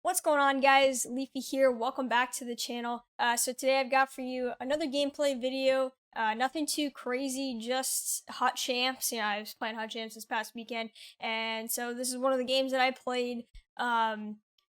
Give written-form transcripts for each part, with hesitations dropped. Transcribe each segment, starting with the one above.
What's going on, guys? Leafy here. Welcome back to the channel. So today I've got for you another gameplay video. Nothing too crazy, just hot champs. You know, I was playing hot champs this past weekend, and so this is one of the games that I played.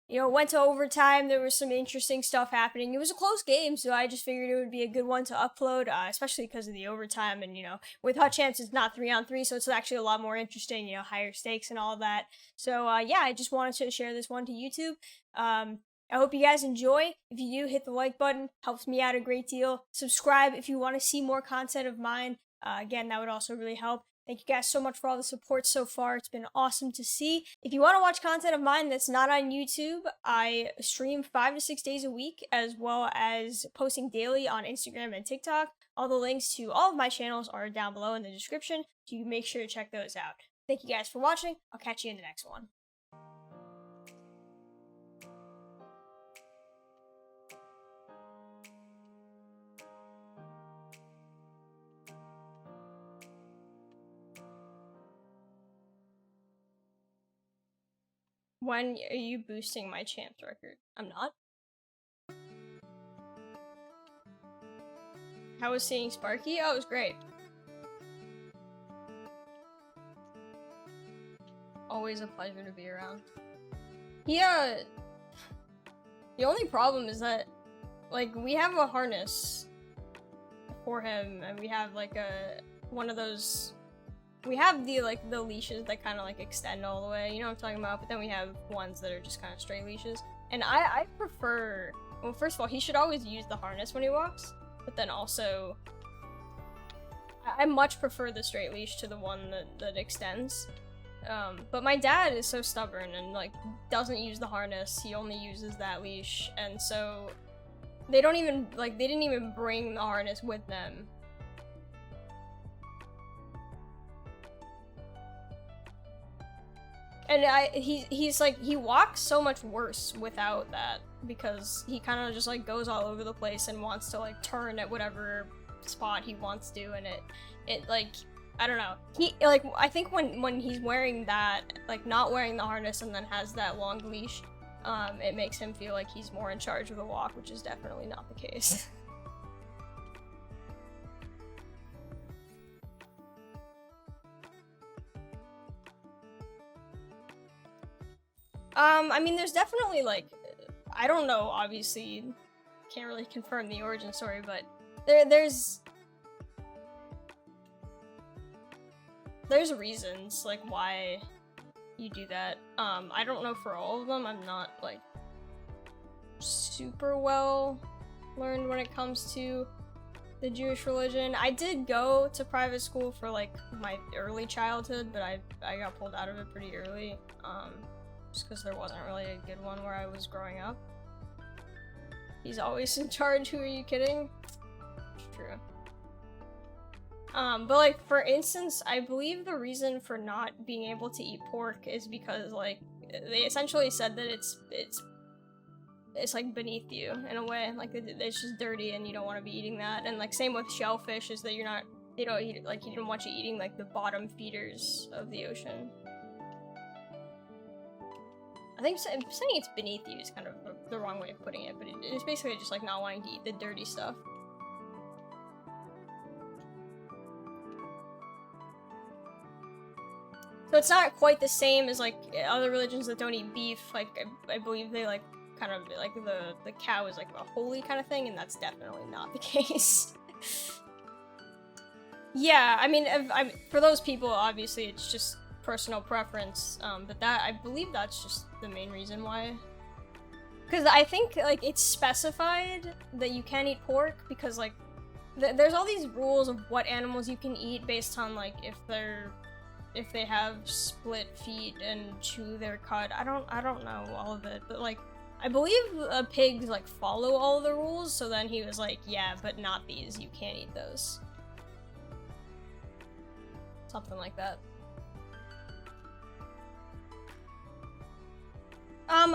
Went to overtime. There was some interesting stuff happening. It was a close game, so I just figured it would be a good one to upload, especially because of the overtime. And with hot champs, it's not 3-on-3, so it's actually a lot more interesting. Higher stakes and all of that. So yeah, I just wanted to share this one to YouTube. I hope you guys enjoy. If you do, hit the like button. Helps me out a great deal. Subscribe if you want to see more content of mine. Again, that would also really help. Thank you guys so much for all the support so far. It's been awesome to see. If you want to watch content of mine that's not on YouTube, I stream 5 to 6 days a week, as well as posting daily on Instagram and TikTok. All the links to all of my channels are down below in the description, so you make sure to check those out. Thank you guys for watching. I'll catch you in the next one. When are you boosting my champs record? I'm not. How was seeing Sparky? Oh, it was great. Always a pleasure to be around. Yeah. The only problem is that, like, we have a harness for him, and we have, like, one of those. We have the leashes that kind of like extend all the way, you know what I'm talking about, but then we have ones that are just kind of straight leashes. And I prefer, well, first of all, he should always use the harness when he walks, but then also, I much prefer the straight leash to the one that extends. But my dad is so stubborn and like doesn't use the harness, he only uses that leash, and so they don't even, like, they didn't even bring the harness with them. And he's like, he walks so much worse without that, because he kind of just like goes all over the place and wants to like turn at whatever spot he wants to, and it like, I don't know, he like, I think when he's wearing that, like not wearing the harness and then has that long leash, it makes him feel like he's more in charge of the walk, which is definitely not the case. I mean, there's definitely, like, I don't know, obviously, can't really confirm the origin story, but there's reasons, like, why you do that. I don't know for all of them. I'm not, like, super well learned when it comes to the Jewish religion. I did go to private school for, like, my early childhood, but I got pulled out of it pretty early, just because there wasn't really a good one where I was growing up. He's always in charge, who are you kidding? It's true. But like, for instance, I believe the reason for not being able to eat pork is because, like, they essentially said that it's like beneath you in a way, like it's just dirty and you don't want to be eating that. And like, same with shellfish, is that you don't eat, like, you don't want you eating like the bottom feeders of the ocean. I think saying it's beneath you is kind of the wrong way of putting it, but it's basically just like not wanting to eat the dirty stuff. So it's not quite the same as like other religions that don't eat beef. Like, I believe they like kind of like the cow is like a holy kind of thing, and that's definitely not the case. Yeah, I mean, for those people, obviously it's just personal preference, but that, I believe that's just the main reason why. Because I think, like, it's specified that you can eat pork because, like, there's all these rules of what animals you can eat based on, like, if they have split feet and chew their cud. I don't know all of it, but, like, I believe pigs, like, follow all the rules, so then he was like, yeah, but not these, you can't eat those. Something like that.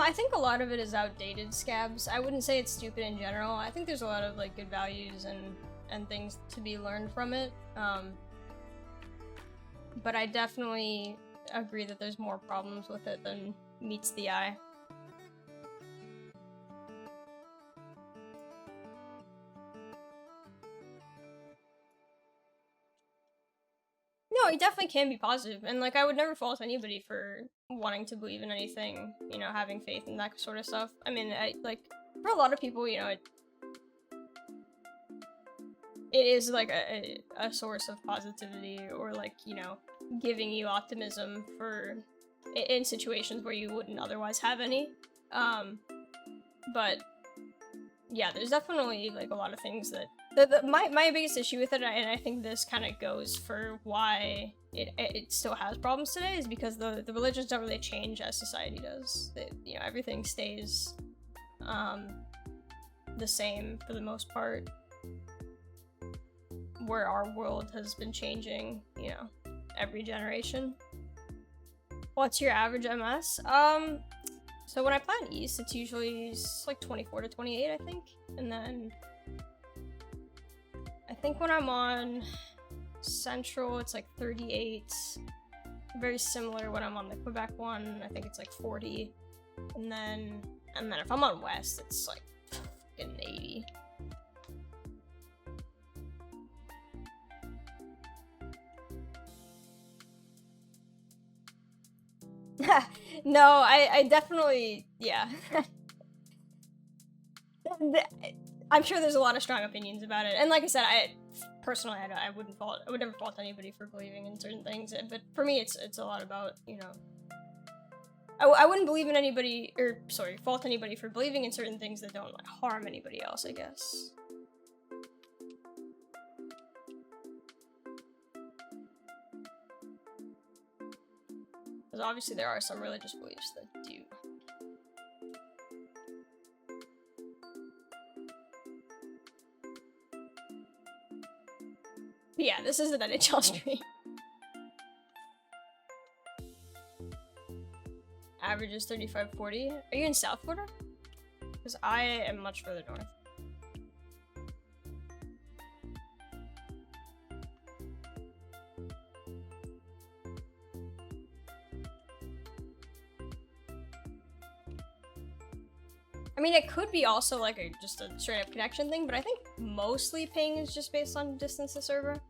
I think a lot of it is outdated scabs. I wouldn't say it's stupid in general. I think there's a lot of, like, good values and things to be learned from it. But I definitely agree that there's more problems with it than meets the eye. no, it definitely can be positive, and like I would never fault anybody for wanting to believe in anything, you know, having faith in that sort of stuff. I mean, like for a lot of people, you know, it is like a source of positivity, or like, you know, giving you optimism for in situations where you wouldn't otherwise have any. But yeah, there's definitely like a lot of things that my biggest issue with it, and I think this kind of goes for why it still has problems today, is because the religions don't really change as society does. You know, everything stays the same for the most part, where our world has been changing, you know, every generation. What's your average MS? So when I play on East, it's usually like 24 to 28, I think. And then I think when I'm on Central, it's like 38. Very similar when I'm on the Quebec one. I think it's like 40. And then if I'm on West, it's like fucking 80. No, I definitely, yeah. I'm sure there's a lot of strong opinions about it, and like I said, personally, I would never fault anybody for believing in certain things, but for me, it's a lot about, you know, I wouldn't believe in anybody, or sorry, fault anybody for believing in certain things that don't like harm anybody else, I guess. Because obviously there are some religious beliefs that do. But yeah, this is an NHL stream. Average is 35-40. Are you in South Florida? Because I am much further north. I mean, it could be also like just a straight up connection thing, but I think mostly ping is just based on distance to server.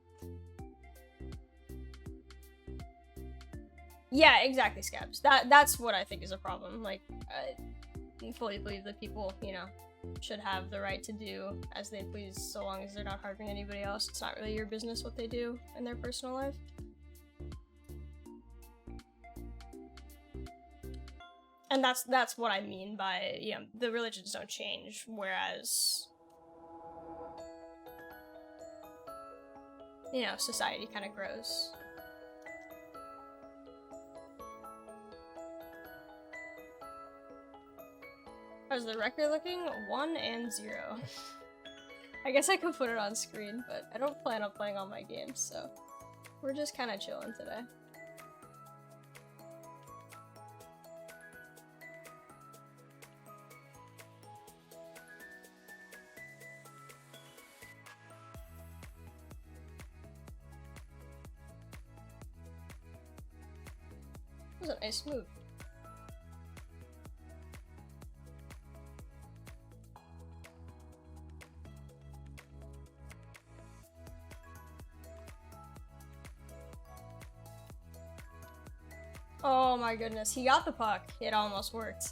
Yeah, exactly, Scabs. That's what I think is a problem. Like, I fully believe that people, you know, should have the right to do as they please, so long as they're not harming anybody else. It's not really your business what they do in their personal life. And that's what I mean by, you know, the religions don't change, whereas, you know, society kind of grows. How's the record looking? 1 and 0. I guess I could put it on screen, but I don't plan on playing all my games, so we're just kind of chilling today. That was a nice move. Oh my goodness, he got the puck. It almost worked.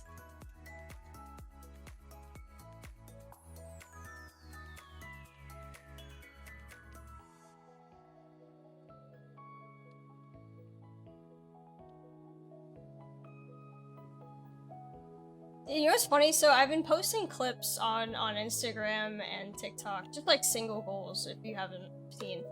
You know what's funny? So I've been posting clips on Instagram and TikTok, just like single goals if you haven't seen.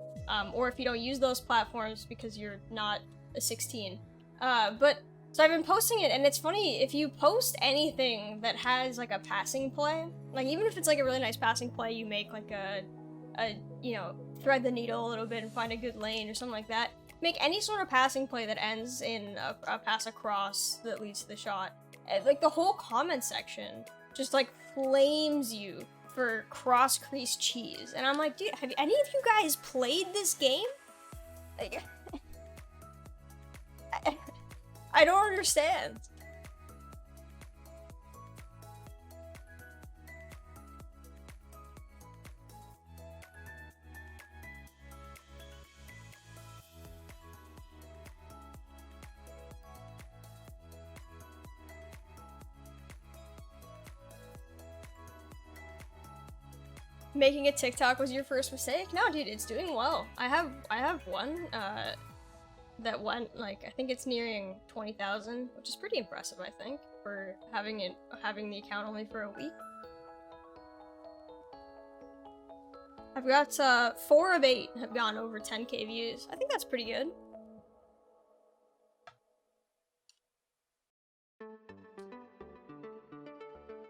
Or if you don't use those platforms because you're not a 16. But so I've been posting it, and it's funny, if you post anything that has like a passing play, like even if it's like a really nice passing play, you make like a you know, thread the needle a little bit and find a good lane or something like that. Make any sort of passing play that ends in a pass across that leads to the shot. Like the whole comment section just like flames you for cross crease cheese, and I'm like, dude, have any of you guys played this game? Like, I don't understand. Making a TikTok was your first mistake? No, dude, it's doing well. I have one that went, like, I think it's nearing 20,000, which is pretty impressive, I think, for having the account only for a week. I've got 4 of 8 have gone over 10k views. I think that's pretty good.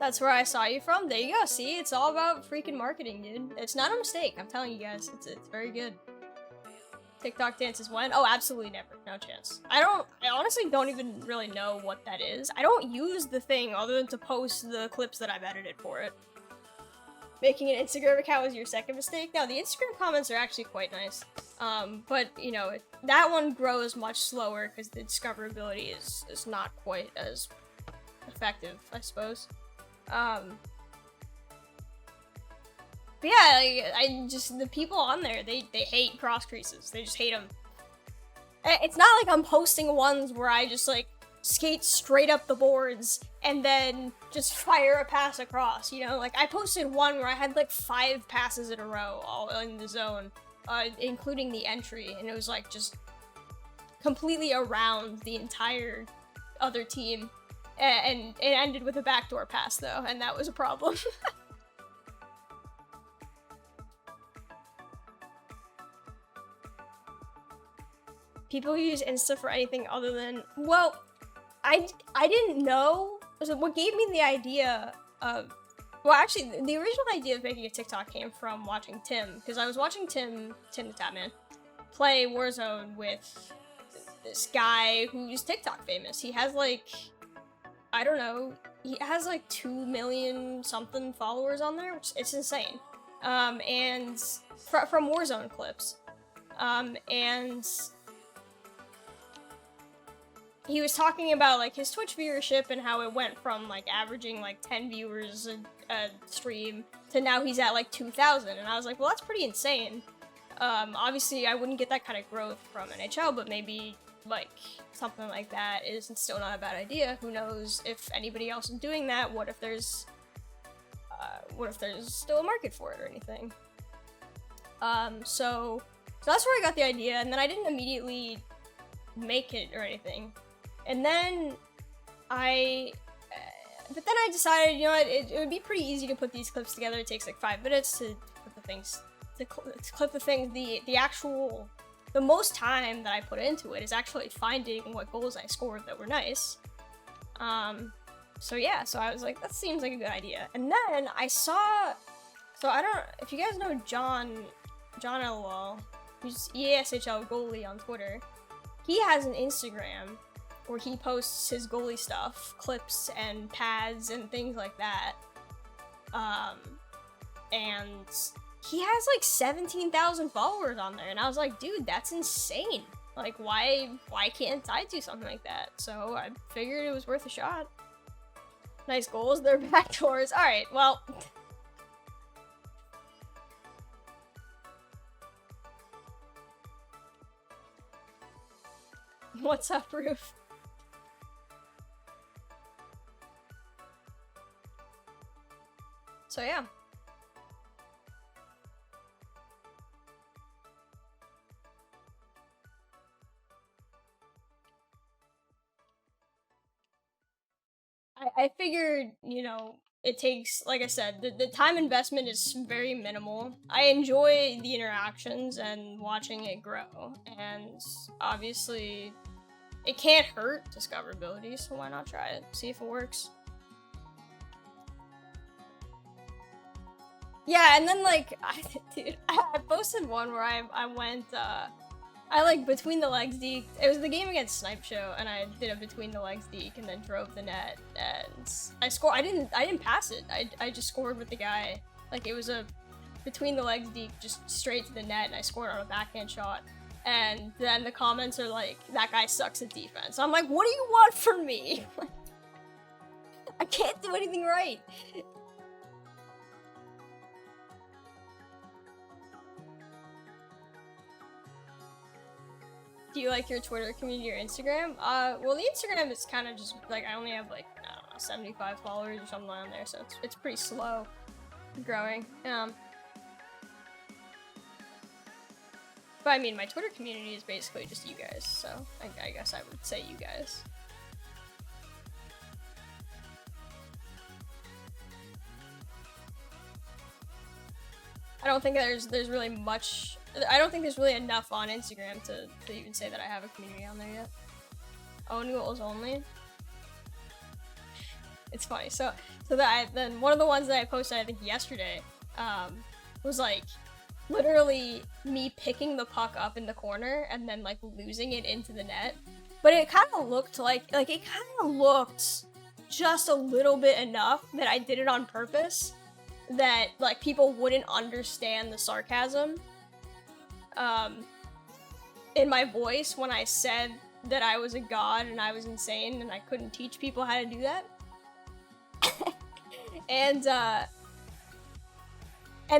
That's where I saw you from. There you go. See, it's all about freaking marketing, dude. It's not a mistake. I'm telling you guys, it's very good. TikTok dances when? Oh, absolutely never. No chance. I honestly don't even really know what that is. I don't use the thing other than to post the clips that I've edited for it. Making an Instagram account was your second mistake? No, the Instagram comments are actually quite nice. But, you know, that one grows much slower because the discoverability is not quite as effective, I suppose. But yeah, the people on there, they hate cross creases. They just hate them. It's not like I'm posting ones where I just, like, skate straight up the boards and then just fire a pass across, you know? Like, I posted one where I had, like, 5 passes in a row, all in the zone, including the entry, and it was, like, just completely around the entire other team. And it ended with a backdoor pass, though, and that was a problem. People use Insta for anything other than... Well, I didn't know... So what gave me the idea of... Well, actually, the original idea of making a TikTok came from watching Tim, because I was watching Tim the Tapman, play Warzone with this guy who's TikTok famous. He has, like... I don't know, he has like 2 million something followers on there, which it's insane. And from Warzone clips. And he was talking about like his Twitch viewership and how it went from like averaging like 10 viewers a stream to now he's at like 2,000. And I was like, well, that's pretty insane. Obviously I wouldn't get that kind of growth from NHL, but maybe like something like that is still not a bad idea. Who knows if anybody else is doing that? What if there's still a market for it or anything? So that's where I got the idea, and then I didn't immediately make it or anything. And then I decided, you know what, it would be pretty easy to put these clips together. It takes like 5 minutes to put the things, to clip the things. The most time that I put into it is actually finding what goals I scored that were nice. So yeah, so I was like, that seems like a good idea. And then I saw, so I don't know if you guys know John LOL, who's EASHL goalie on Twitter. He has an Instagram where he posts his goalie stuff, clips and pads and things like that. And he has like 17,000 followers on there, and I was like, dude, that's insane. Like, why can't I do something like that? So I figured it was worth a shot. Nice goals, they're backdoors. All right, well. What's up, Roof? So yeah. I figured, you know, it takes, like I said, the time investment is very minimal. I enjoy the interactions and watching it grow, and obviously it can't hurt discoverability, so why not try it, see if it works. Yeah, and then like, dude, I posted one where I went, I like between the legs deke. It was the game against Snipe Show, and I did a between the legs deke and then drove the net, and I scored. I didn't pass it. I just scored with the guy. Like, it was a between the legs deke, just straight to the net, and I scored on a backhand shot. And then the comments are like, that guy sucks at defense. I'm like, what do you want from me? I can't do anything right. Do you like your Twitter community or Instagram? Well, the Instagram is kind of just, like, I only have, like, I don't know, 75 followers or something on there, so it's pretty slow growing. But I mean, my Twitter community is basically just you guys, so I guess I would say you guys. I don't think there's really much. I don't think there's really enough on Instagram to even say that I have a community on there yet. Own goals only. It's funny. So then one of the ones that I posted, I think yesterday, was like literally me picking the puck up in the corner and then like losing it into the net. But it kind of looked like it kind of looked just a little bit enough that I did it on purpose, that like people wouldn't understand the sarcasm in my voice when I said that I was a god and I was insane and I couldn't teach people how to do that. And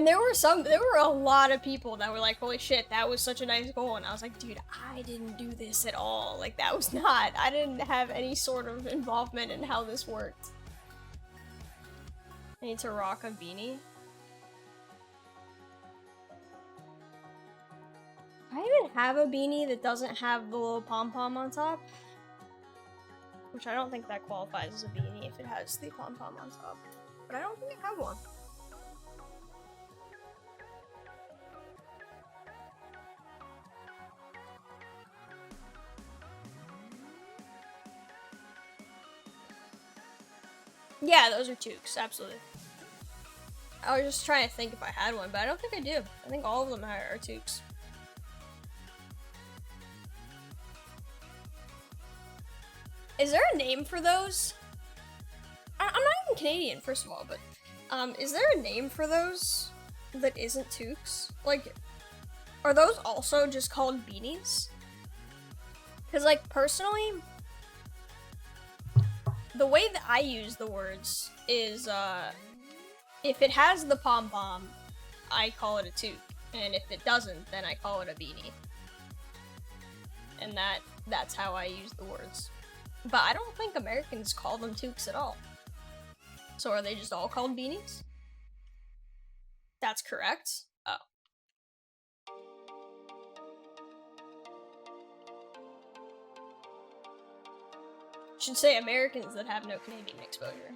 there were a lot of people that were like, holy shit, that was such a nice goal. And I was like, dude, I didn't do this at all. Like, I didn't have any sort of involvement in how this worked. I need to rock a beanie. I even have a beanie that doesn't have the little pom-pom on top. Which I don't think that qualifies as a beanie if it has the pom-pom on top. But I don't think I have one. Yeah, those are toques, absolutely. I was just trying to think if I had one, but I don't think I do. I think all of them are toques. Is there a name for those? I'm not even Canadian, first of all, but is there a name for those that isn't toques? Like, are those also just called beanies? Because, like, personally, the way that I use the words is, if it has the pom-pom, I call it a toque. And if it doesn't, then I call it a beanie. And that's how I use the words. But I don't think Americans call them toques at all. So are they just all called beanies? That's correct. Oh. Should say Americans that have no Canadian exposure.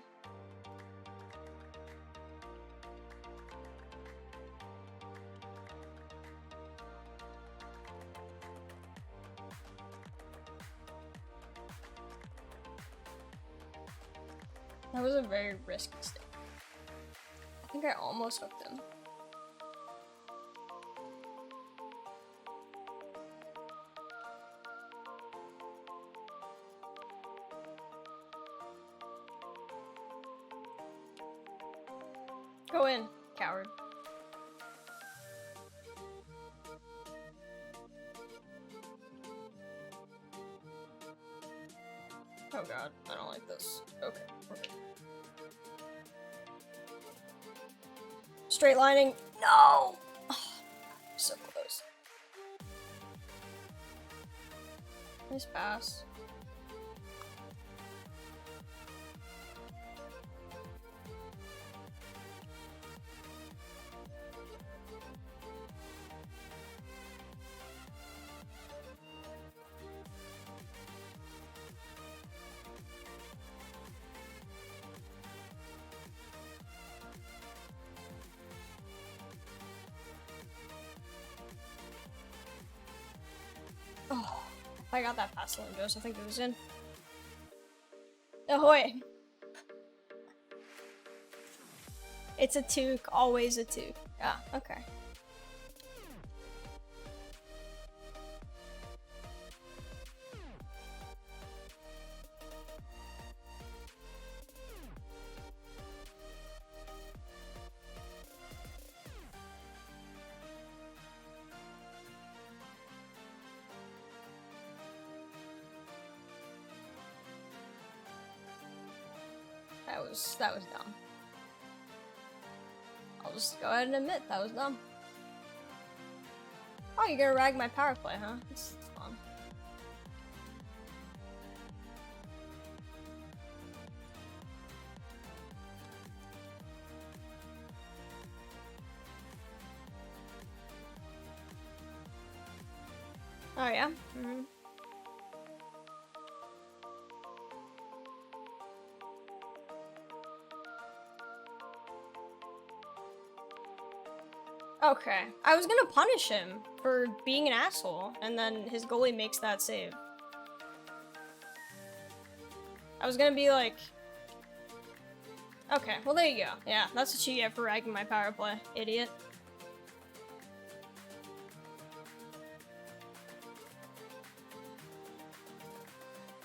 That was a very risky stick. I think I almost hooked him. Go in, coward. Oh god, I don't like this. Okay. Straight lining. No! Oh, so close. Nice pass. Oh, if I got that past the windows, I think it was in. Ahoy! It's a toque, always a toque. Yeah, okay. That was dumb. I'll just go ahead and admit that was dumb. Oh, you're gonna rag my power play, huh? It's fun. Oh yeah? Okay. I was gonna punish him for being an asshole, and then his goalie makes that save. I was gonna be like... Okay, well there you go. Yeah, that's what you get for ragging my power play, idiot.